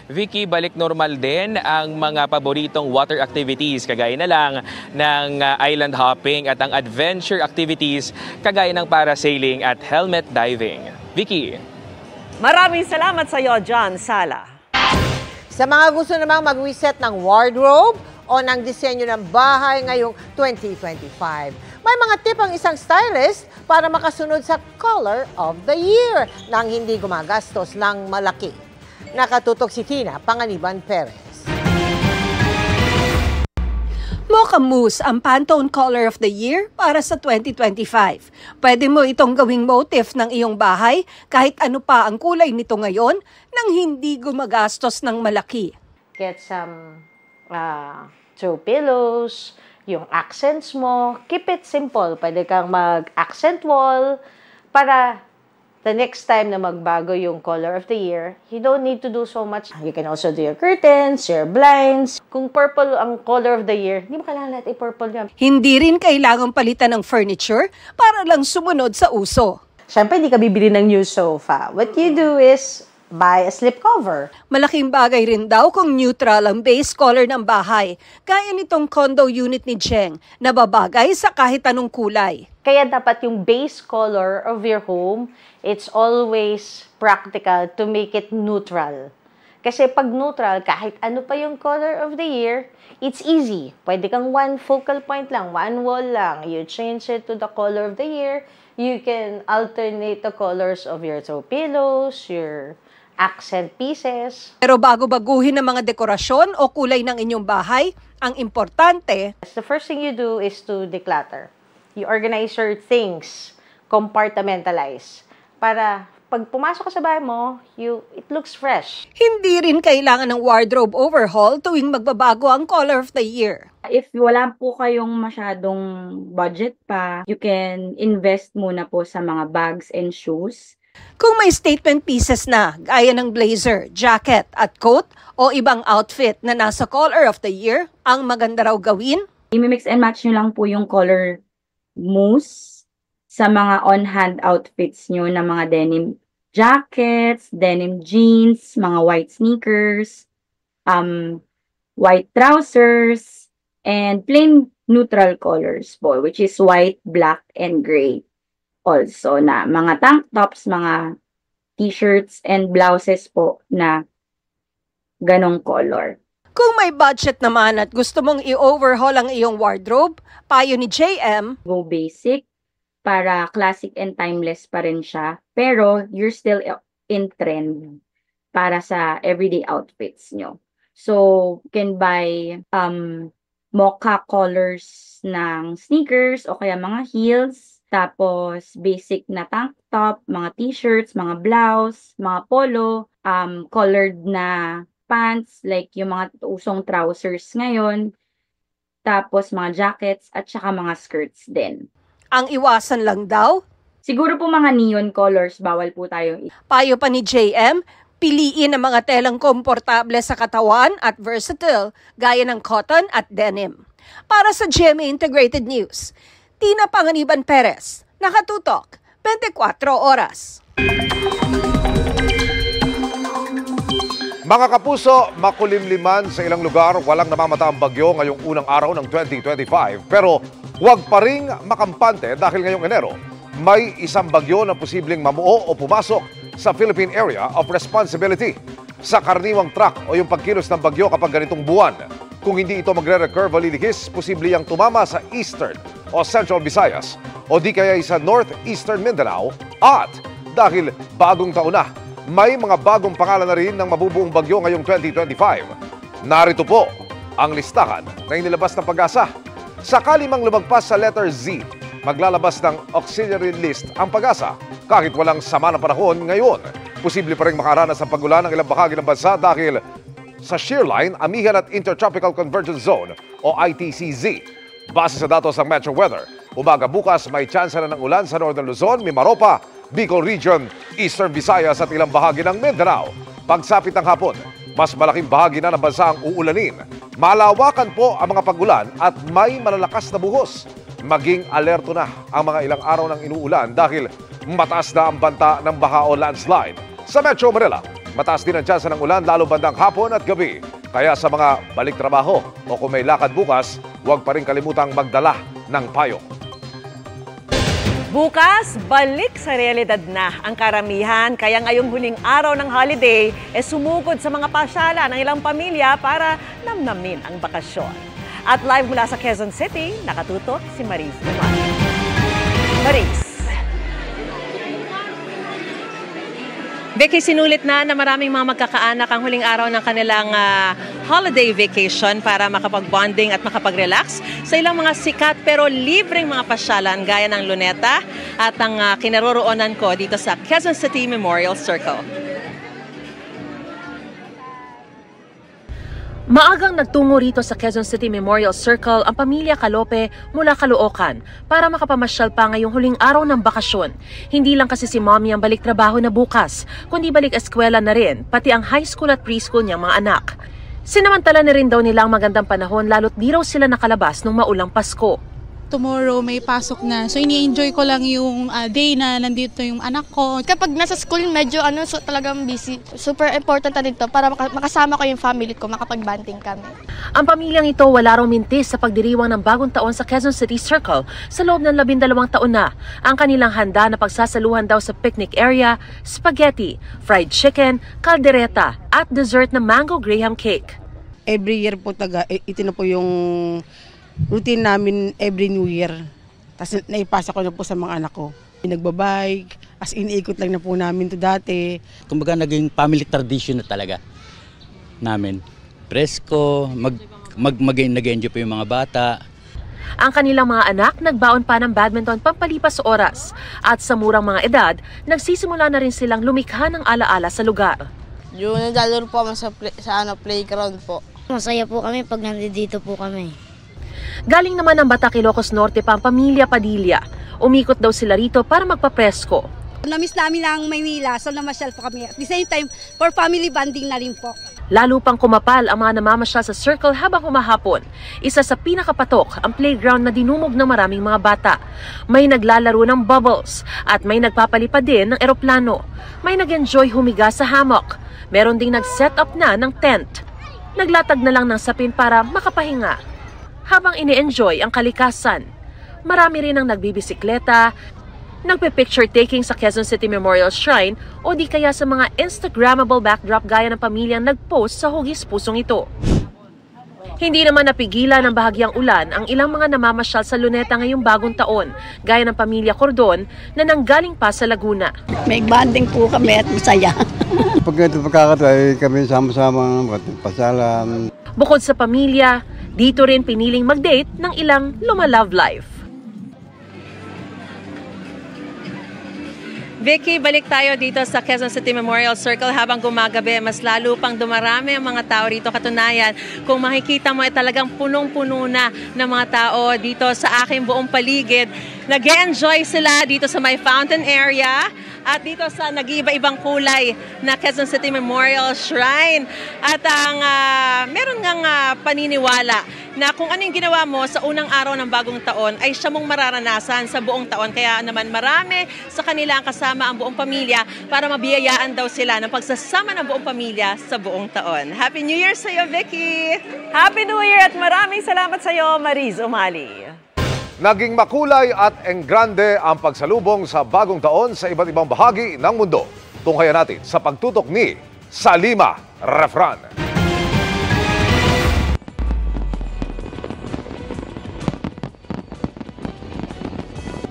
Vicky, balik normal din ang mga paboritong water activities kagaya na lang ng island hopping at ang adventure activities kagaya ng parasailing at helmet diving. Vicky. Maraming salamat sa iyo, John Sala. Sa mga gusto namang mag-reset ng wardrobe o ng disenyo ng bahay ngayong 2025, may mga tip ang isang stylist para makasunod sa color of the year nang hindi gumagastos ng malaki. Nakatutok si Tina Panganiban Perez. Mocha Mousse ang Pantone Color of the Year para sa 2025. Pwede mo itong gawing motif ng iyong bahay kahit ano pa ang kulay nito ngayon nang hindi gumagastos ng malaki. Get some throw pillows, yung accents mo. Keep it simple. Pwede kang mag-accent wall para the next time na magbago yung color of the year, you don't need to do so much. You can also do your curtains, your blinds. Kung purple ang color of the year, hindi mo kailangan lahat i-purple yan. Hindi rin kailangang palitan ng furniture para lang sumunod sa uso. Siyempre, hindi ka bibili ng new sofa. What you do is buy a slipcover. Malaking bagay rin daw kung neutral ang base color ng bahay. Kaya nitong condo unit ni Cheng na babagay sa kahit anong kulay. Kaya dapat yung base color of your home, it's always practical to make it neutral. Kasi pag neutral, kahit ano pa yung color of the year, it's easy. Pwede kang one focal point lang, one wall lang. You change it to the color of the year. You can alternate the colors of your throw pillows, your accent pieces. Pero bago baguhin ang mga dekorasyon o kulay ng inyong bahay, ang importante, the first thing you do is to declutter. You organize your things, compartmentalize. Para pag pumasok ka sa bahay mo, it looks fresh. Hindi rin kailangan ng wardrobe overhaul tuwing magbabago ang color of the year. If wala po kayong masyadong budget pa, you can invest muna po sa mga bags and shoes. Kung may statement pieces na, gaya ng blazer, jacket at coat o ibang outfit na nasa color of the year, ang maganda raw gawin? I-mix and match nyo lang po yung color mousse sa mga on-hand outfits nyo na mga denim jackets, denim jeans, mga white sneakers, white trousers, and plain neutral colors po, which is white, black, and gray. Also na mga tank tops, mga t-shirts and blouses po na ganong color. Kung may budget naman at gusto mong i-overhaul ang iyong wardrobe, payo ni JM, go basic para classic and timeless pa rin siya, pero you're still in trend para sa everyday outfits nyo. So, you can buy mocha colors ng sneakers o kaya mga heels, tapos basic na tank top, mga t-shirts, mga blouse, mga polo, colored na pants, like yung mga usong trousers ngayon, tapos mga jackets at saka mga skirts din. Ang iwasan lang daw? Siguro po mga neon colors, bawal po tayo. Payo pa ni JM, piliin ang mga telang komportable sa katawan at versatile, gaya ng cotton at denim. Para sa GMA Integrated News, Tina Panganiban Perez, nakatutok, 24 oras. Mga kapuso, makulimliman sa ilang lugar, walang namamataang bagyo ngayong unang araw ng 2025. Pero huwag pa ring makampante dahil ngayong Enero, may isang bagyo na posibleng mamuo o pumasok sa Philippine Area of Responsibility. Sa karaniwang track o yung pagkilos ng bagyo kapag ganitong buwan, kung hindi ito magre-recur validihis, posible yang tumama sa Eastern o Central Visayas o di kaya sa Northeastern Mindanao at dahil bagong taon na, may mga bagong pangalan na rin ng mabubuong bagyo ngayong 2025. Narito po ang listahan na inilabas ng Pag-asa. Sakali mang lumagpas sa letter Z, maglalabas ng auxiliary list ang Pag-asa. Kahit walang sama ng panahon ngayon, posible pa rin makaranas ng pagulan ng ilang bahagi ng bansa dahil sa shearline, Amihan at Intertropical Convergence Zone o ITCZ. Base sa datos ng Metro Weather, umaga bukas may tsansa na ng ulan sa Northern Luzon, Mimaropa, Bicol Region, Eastern Visayas at ilang bahagi ng Mindanao. Pagsapit ng hapon, mas malaking bahagi na ng bansa ang uulanin. Malawakan po ang mga pagulan at may malalakas na buhos. Maging alerto na ang mga ilang araw ng inuulan dahil mataas na ang banta ng baha o landslide. Sa Metro Manila, mataas din ang tsansa ng ulan lalo bandang hapon at gabi. Kaya sa mga balik trabaho o kung may lakad bukas, huwag pa rin kalimutang magdala ng payong. Bukas, balik sa realidad na ang karamihan. Kaya ngayong huling araw ng holiday, sumugod sa mga pasyala ng ilang pamilya para namnamin ang bakasyon. At live mula sa Quezon City, nakatutok si Maris Duman. Maris. Becky, sinulit na maraming mga magkakaanak ang huling araw ng kanilang holiday vacation para makapag-bonding at makapag-relax sa ilang mga sikat pero libreng mga pasyalan gaya ng Luneta at ang kinaroroonan ko dito sa Quezon City Memorial Circle. Maagang nagtungo rito sa Quezon City Memorial Circle ang pamilya Calope mula Caloocan para makapamasyal pa ngayong huling araw ng bakasyon. Hindi lang kasi si mommy ang balik trabaho na bukas, kundi balik eskwela na rin, pati ang high school at preschool niyang mga anak. Sinamantala na rin daw nila ang magandang panahon lalo't di raw sila nakalabas nung maulang Pasko. Tomorrow may pasok na. So ini-enjoy ko lang yung day na nandito yung anak ko. Kapag nasa school medyo talagang busy. Super important na dito para makasama ko yung family ko, makapag-banding kami. Ang pamilyang ito wala raw mintis sa pagdiriwang ng bagong taon sa Quezon City Circle sa loob ng 12 taon na. Ang kanilang handa na pagsasaluhan daw sa picnic area, spaghetti, fried chicken, kaldereta at dessert na mango graham cake. Every year po ito na po yung routine namin every New Year. Tapos naipasa ko na po sa mga anak ko. Nagbabike, as iniikot lang na po namin to dati. Kumbaga naging family tradition na talaga namin. Presko, nag-enjoy po yung mga bata. Ang kanilang mga anak nagbaon pa ng badminton pampalipas oras. At sa murang mga edad, nagsisimula na rin silang lumikha ng alaala sa lugar. Yung naglalaro po kami sa playground po. Masaya po kami pag nandito po kami. Galing naman ng Batac, Ilocos Norte pa ang pamilya Padilla. Umikot daw sila rito para magpapresko. Namiss namin ang Maynila, so namasyal po kami. At the same time, for family bonding na rin po. Lalo pang kumapal ang mga namamasyal sa circle habang humahapon. Isa sa pinakapatok ang playground na dinumog ng maraming mga bata. May naglalaro ng bubbles at may nagpapalipad din ng eroplano. May nag-enjoy humiga sa hammock. Meron ding nag-set up na ng tent. Naglatag na lang ng sapin para makapahinga. Habang ini-enjoy ang kalikasan, marami rin ang nagbibisikleta, nagpe-picture taking sa Quezon City Memorial Shrine o di kaya sa mga Instagrammable backdrop gaya ng pamilyang nag-post sa hugis pusong ito. Hindi naman napigilan ng bahagyang ulan ang ilang mga namamasyal sa Luneta ngayong bagong taon, gaya ng pamilya Cordon na nanggaling pa sa Laguna. May banding po kami at masaya. Pag ito pagkakataon, kami sama-sama pasalam. Bukod sa pamilya, dito rin piniling mag-date ng ilang lumalove life. Vicky, balik tayo dito sa Quezon City Memorial Circle. Habang gumagabi, mas lalo pang dumarami ang mga tao rito. Katunayan, kung makikita mo ay talagang punong-puno na ng mga tao dito sa aking buong paligid. Nag-enjoy sila dito sa may fountain area at dito sa nag-iiba-ibang kulay na Quezon City Memorial Shrine. At ang meron ngang paniniwala na kung ano yung ginawa mo sa unang araw ng bagong taon ay siya mong mararanasan sa buong taon. Kaya naman marami sa kanila ang kasama ang buong pamilya para mabiyayaan daw sila ng pagsasama ng buong pamilya sa buong taon. Happy New Year sa iyo, Vicky! Happy New Year at maraming salamat sa iyo, Mariz Umali. Naging makulay at enggrande ang pagsalubong sa bagong taon sa iba't ibang bahagi ng mundo. Tunghayan natin sa pagtutok ni Salima Refran.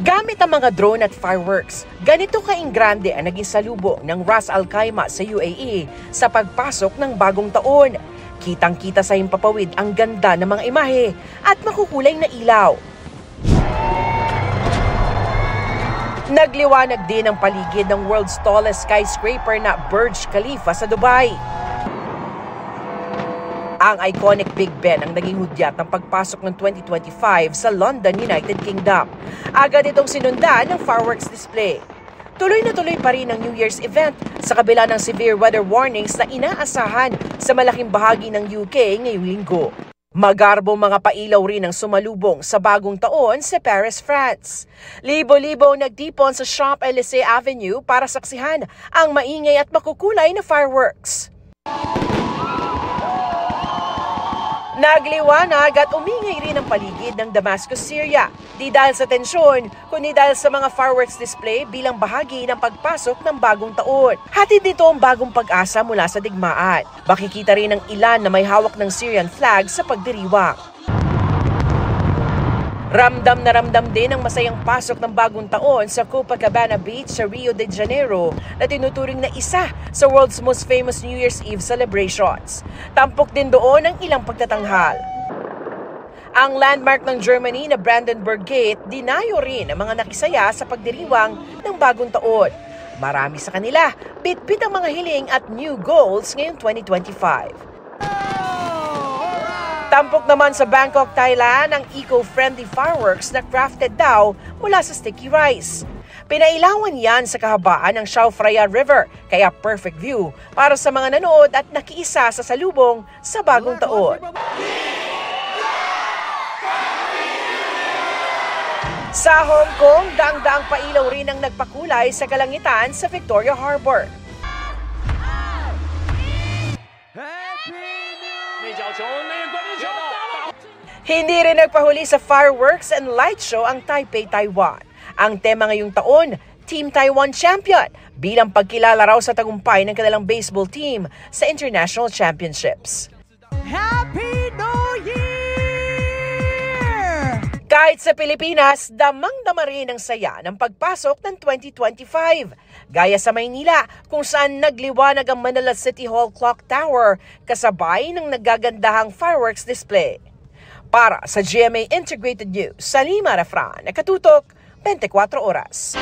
Gamit ang mga drone at fireworks, ganito kainggrande ang naging salubong ng Ras Al Khaimah sa UAE sa pagpasok ng bagong taon. Kitang-kita sa himpapawid ang ganda ng mga imahe at makukulay na ilaw. Nagliwanag din ang paligid ng world's tallest skyscraper na Burj Khalifa sa Dubai. Ang iconic Big Ben ang naging hudyat ng pagpasok ng 2025 sa London, United Kingdom. Agad itong sinundan ng fireworks display. Tuloy na tuloy pa rin ang New Year's event sa kabila ng severe weather warnings na inaasahan sa malaking bahagi ng UK ngayong linggo. Magarbong mga pailaw rin ang sumalubong sa bagong taon sa Paris, France. Libo-libo nagtipon sa Champs-Élysées Avenue para saksihan ang maingay at makukulay na fireworks. Nagliwanag at umingay rin ang paligid ng Damascus, Syria. Di dahil sa tensyon, kundi dahil sa mga fireworks display bilang bahagi ng pagpasok ng bagong taon. Hatid dito ang bagong pag-asa mula sa digmaan. Makikita rin ang ilan na may hawak ng Syrian flag sa pagdiriwang. Ramdam na ramdam din ang masayang pasok ng bagong taon sa Copacabana Beach sa Rio de Janeiro na tinuturing na isa sa world's most famous New Year's Eve celebrations. Tampok din doon ang ilang pagtatanghal. Ang landmark ng Germany na Brandenburg Gate, dinayo rin ang mga nakisaya sa pagdiriwang ng bagong taon. Marami sa kanila, bit-bit ang mga hiling at new goals ngayong 2025. Tampok naman sa Bangkok, Thailand ang eco-friendly fireworks na crafted daw mula sa sticky rice. Pinailawan yan sa kahabaan ng Chao Phraya River, kaya perfect view para sa mga nanood at nakiisa sa salubong sa bagong taon. Sa Hong Kong, daang-daang pailaw rin ang nagpakulay sa kalangitan sa Victoria Harbor. Hindi rin nagpahuli sa fireworks and light show ang Taipei, Taiwan. Ang tema ngayong taon, Team Taiwan Champion, bilang pagkilala raw sa tagumpay ng kanilang baseball team sa international championships. Happy New Year! Kahit sa Pilipinas, damang-dama rin ang saya ng pagpasok ng 2025. Gaya sa Maynila, kung saan nagliwanag ang Manila City Hall Clock Tower kasabay ng nagagandahang fireworks display. Para sa GMA Integrated News, Salima Refran, nakatutok 24 oras.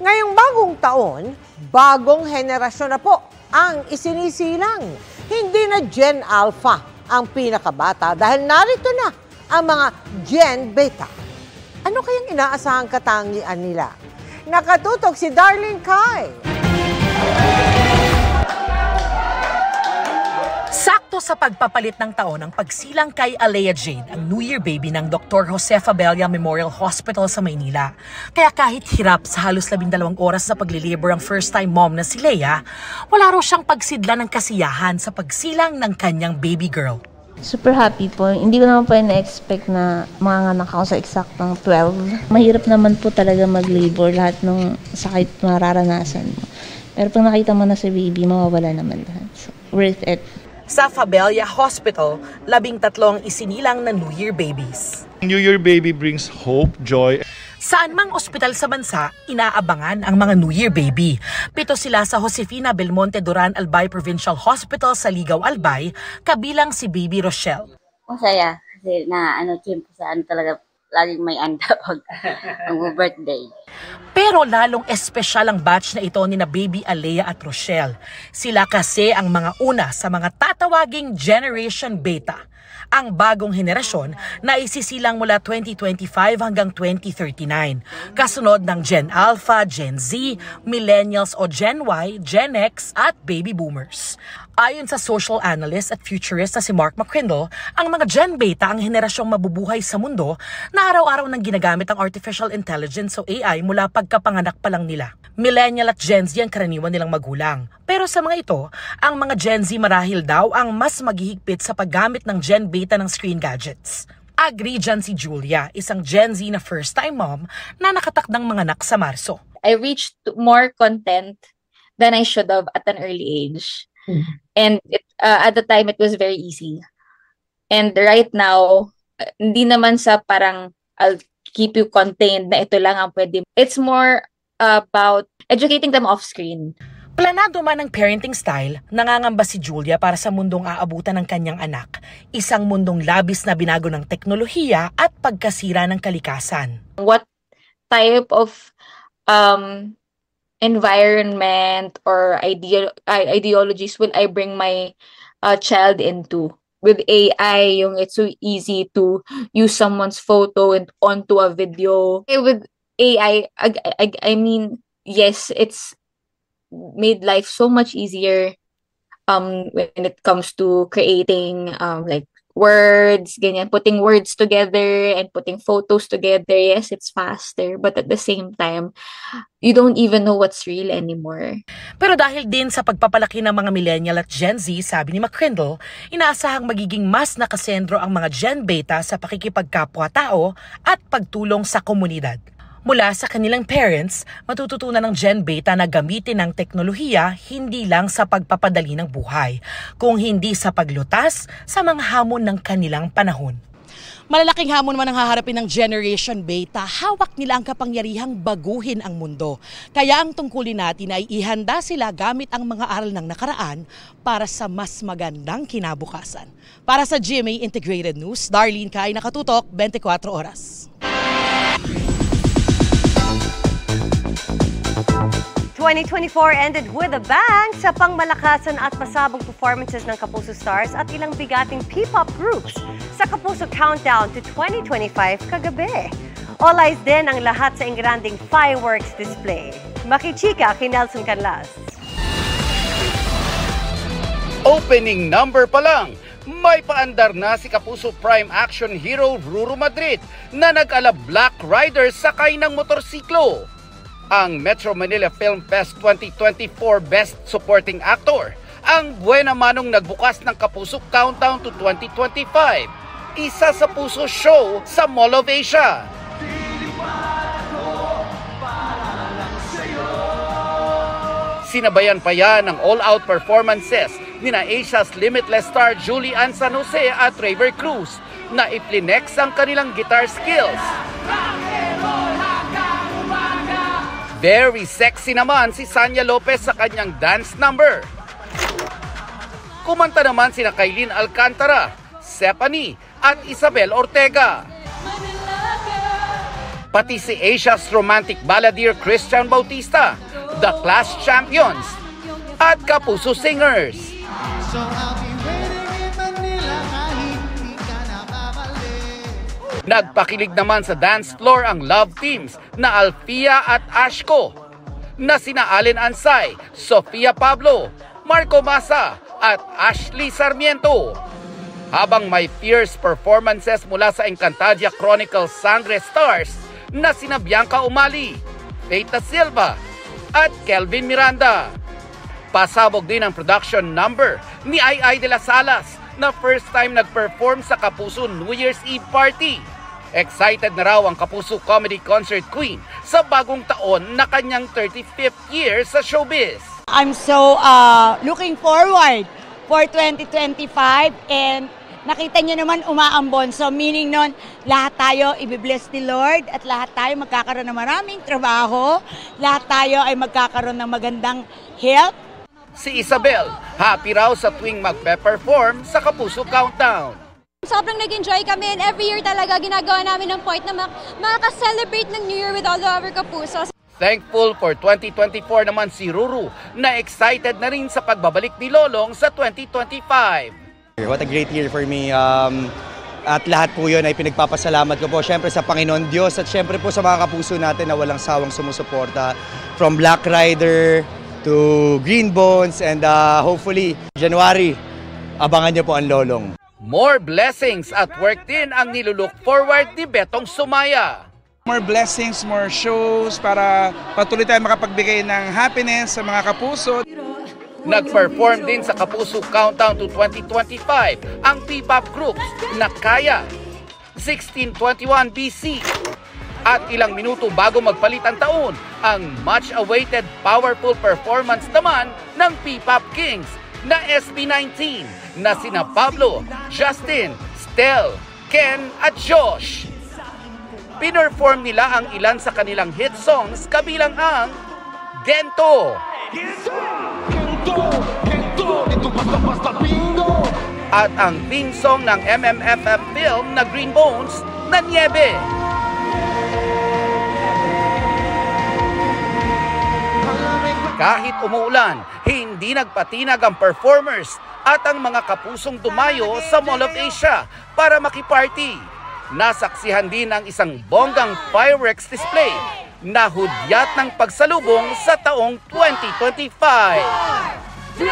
Ngayong bagong taon, bagong henerasyon na po ang isinisilang. Hindi na Gen Alpha ang pinakabata dahil narito na ang mga Gen Beta. Ano kayang inaasahang katangian nila? Nakatutok si Darlene Kai. Sakto sa pagpapalit ng taon ang pagsilang kay Alea Jade, ang New Year baby ng Dr. Josefa Bella Memorial Hospital sa Maynila. Kaya kahit hirap sa halos 12 oras na paglilibor ang first-time mom na si Lea, wala raw siyang pagsidla ng kasiyahan sa pagsilang ng kanyang baby girl. Super happy po. Hindi ko naman po na-expect na manganganak ako sa eksaktong 12. Mahirap naman po talaga mag-labor, lahat ng sakit mararanasan mo. Pero pag nakita mo na si baby, mawawala naman lahat. So, worth it. Sa Fabella Hospital, 13 ang isinilang na New Year babies. New Year baby brings hope, joy. Saan mang ospital sa bansa, inaabangan ang mga New Year baby. 7 sila sa Josefina Belmonte Duran Albay Provincial Hospital sa Ligaw, Albay, kabilang si Baby Rochelle. Masaya kasi talaga laging may pag ang birthday. Pero lalong espesyal ang batch na ito ni na Baby Alea at Rochelle. Sila kasi ang mga una sa mga tatawaging Generation Beta, ang bagong henerasyon na isisilang mula 2025 hanggang 2039. Kasunod ng Gen Alpha, Gen Z, Millennials o Gen Y, Gen X at Baby Boomers. Ayon sa social analyst at futurist na si Mark McCrindle, ang mga Gen Beta ang henerasyong mabubuhay sa mundo na araw-araw nang ginagamit ang artificial intelligence o AI mula pagkapanganak pa lang nila. Millennial at Gen Z ang karaniwan nilang magulang. Pero sa mga ito, ang mga Gen Z marahil daw ang mas maghihigpit sa paggamit ng Gen Beta ng screen gadgets. Agree dyan si Julia, isang Gen Z na first-time mom na nakatakdang manganak sa Marso. I reached more content than I should have at an early age. And at the time, it was very easy. And right now, hindi naman sa parang I'll keep you contained na ito lang ang pwede. It's more about educating them off-screen. Planado man ang parenting style, nangangamba si Julia para sa mundong aabutan ng kanyang anak. Isang mundong labis na binago ng teknolohiya at pagkasira ng kalikasan. What type of environment or ideologies will I bring my child into? With AI, it's so easy to use someone's photo and onto a video. With AI, I mean, yes, it's made life so much easier when it comes to creating like words, ganyan, putting words together and putting photos together. Yes, it's faster, but at the same time, you don't even know what's real anymore. Pero dahil din sa pagpapalaki ng mga millennial at Gen Z, sabi ni McCrindle, inaasahang magiging mas nakasentro ang mga Gen Beta sa pakikipagkapwa-tao at pagtulong sa komunidad. Mula sa kanilang parents, matututunan ng Gen Beta na gamitin ang teknolohiya hindi lang sa pagpapadali ng buhay, kung hindi sa paglutas sa mga hamon ng kanilang panahon. Malalaking hamon naman ang haharapin ng Generation Beta. Hawak nila ang kapangyarihang baguhin ang mundo. Kaya ang tungkulin natin ay ihanda sila gamit ang mga aral ng nakaraan para sa mas magandang kinabukasan. Para sa GMA Integrated News, Darlene Kai, nakatutok 24 oras. 2024 ended with a bang sa pangmalakasan at pasabog performances ng Kapuso Stars at ilang bigating P-pop groups sa Kapuso Countdown to 2025 kagabi. All eyes din ang lahat sa engranding fireworks display. Makichika kay Nelson Canlas. Opening number pa lang, may paandar na si Kapuso Prime Action Hero Ruru Madrid na nag-ala Black Rider sakay ng motorsiklo. Ang Metro Manila Film Fest 2024 Best Supporting Actor, ang Buena Manong nagbukas ng Kapuso Countdown to 2025, isa sa puso show sa Mall of Asia. Sinabayan pa yan ng all-out performances nina Asia's Limitless star Julie Ann San Jose at Raver Cruz na iplinex ang kanilang guitar skills. Very sexy naman si Sanya Lopez sa kanyang dance number. Kumanta naman sina Kailin Alcantara, Stephanie at Isabel Ortega. Pati si Asia's romantic balladeer Christian Bautista, The Class Champions at Kapuso Singers. Nagpakilig naman sa dance floor ang love teams na Alfia at Ashko, na sina Allen Ansay, Sofia Pablo, Marco Masa at Ashley Sarmiento. Habang may fierce performances mula sa Encantadia Chronicles Sangre Stars na sina Bianca Umali, Feita Silva at Kelvin Miranda. Pasabog din ang production number ni Ay de las Salas na first time nag-perform sa Kapuso New Year's Eve party. Excited na raw ang Kapuso Comedy Concert Queen sa bagong taon na kanyang 35th year sa showbiz. I'm so looking forward for 2025 and nakita niyo naman umaambon. So meaning nun, lahat tayo ibibless ni Lord at lahat tayo magkakaroon ng maraming trabaho. Lahat tayo ay magkakaroon ng magandang health. Si Isabel, happy raw sa tuwing magpe-perform sa Kapuso Countdown. Sobrang nag-enjoy kami and every year talaga ginagawa namin ng point na makaka-celebrate ng New Year with all of our kapusos. Thankful for 2024 naman si Ruru na excited na rin sa pagbabalik ni Lolong sa 2025. What a great year for me. At lahat po yun ay pinagpapasalamat ko po syempre sa Panginoon Diyos at syempre po sa mga kapuso natin na walang sawang sumusuporta. From Black Rider to Green Bones and hopefully January, abangan niyo po ang Lolong. More blessings at work din ang nilulook forward ni Betong Sumaya. More blessings, more shows para patuloy tayo makapagbigay ng happiness sa mga kapuso. Nag-perform din sa Kapuso Countdown to 2025 ang P-pop groups na Kaya, 1621 BC. At ilang minuto bago magpalit ang taon, ang much-awaited powerful performance naman ng P-pop Kings na SB19 na sina Pablo, Justin, Stel, Ken at Josh. Pinerform nila ang ilan sa kanilang hit songs kabilang ang Gento, at ang theme song ng MMFF film na Green Bones na Niebe. Kahit umuulan, hindi nagpatinag ang performers at ang mga kapusong dumayo sa Mall of Asia para makiparty. Nasaksihan din ang isang bonggang fireworks display na hudyat ng pagsalubong sa taong 2025. 3,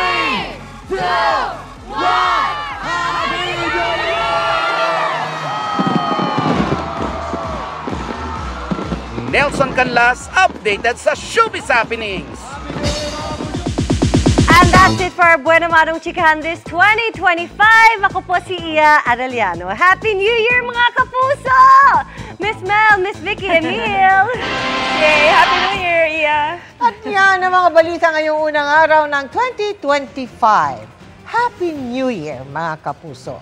2, 1, Nelson Canlas, updated sa Showbiz Happenings. And that's it for our Buena Manong Chikahan this 2025. Ako po si Iya Arellano. Happy New Year mga kapuso! Miss Mel, Miss Vicky, Emil. Yay! Happy New Year, Iya! At yan ang mga balita ngayong unang araw ng 2025. Happy New Year mga kapuso.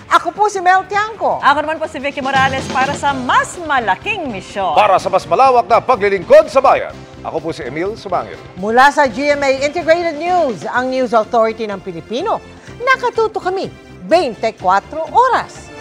Ako po si Mel Tiangco. Ako naman po si Vicky Morales para sa mas malaking misyon. Para sa mas malawak na paglilingkod sa bayan. Ako po si Emil Sumangil. Mula sa GMA Integrated News, ang News Authority ng Pilipino, nakatuto kami 24 oras.